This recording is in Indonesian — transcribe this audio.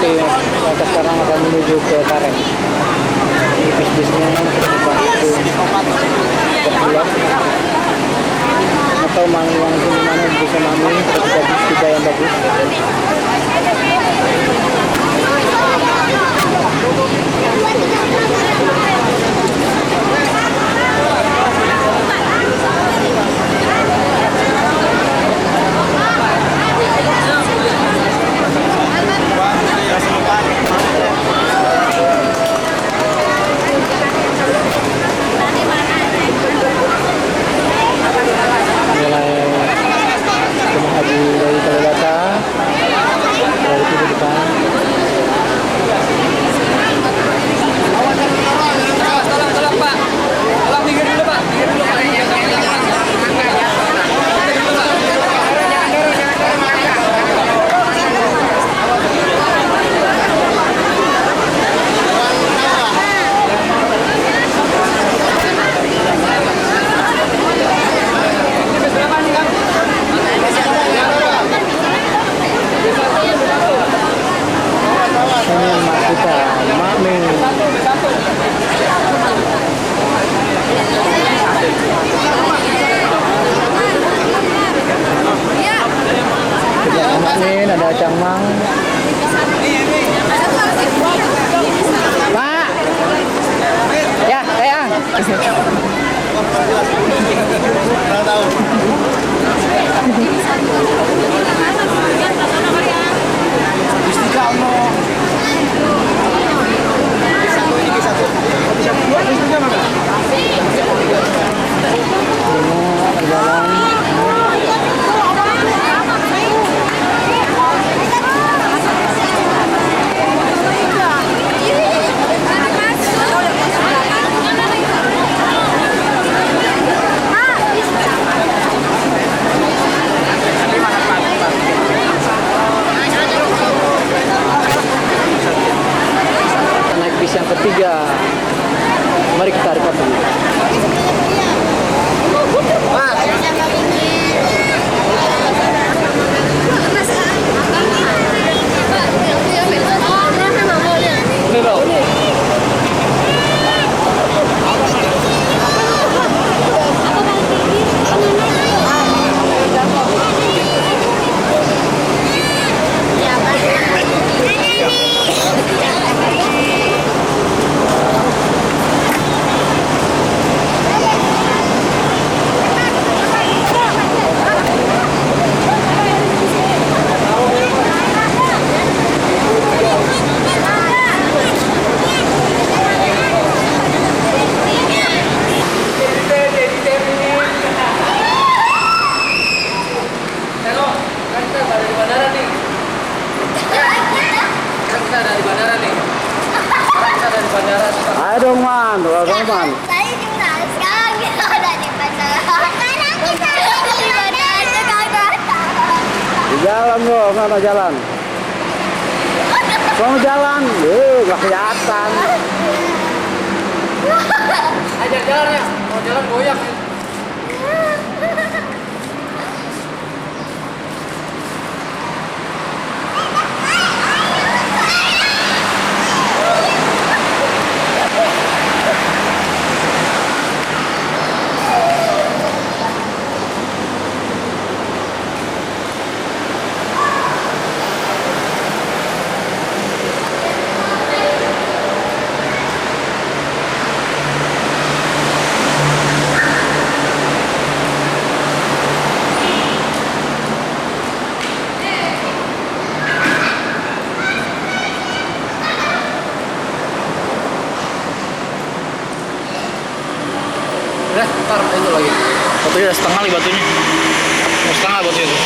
City. Kita sekarang akan menuju ke Karen. Ini bis-bisnya berpulang atau mau langsung mana bisa mami ketika bis kita yang bagus. Ini ada cangmang. Pak. Ya, sayang. Yang ketiga, mari kita rekam dulu. Ayo dong man, doang man. Saya juga sekarang kita udah di bandara. Sekarang kita di bandara Jakarta. Di jalan loh, mana jalan? Mau jalan, nggak kelihatan. Ajar jalan ya, mau jalan goyang. Ntar itu lagi. Batunya setengah nih batunya. Setengah batunya tuh.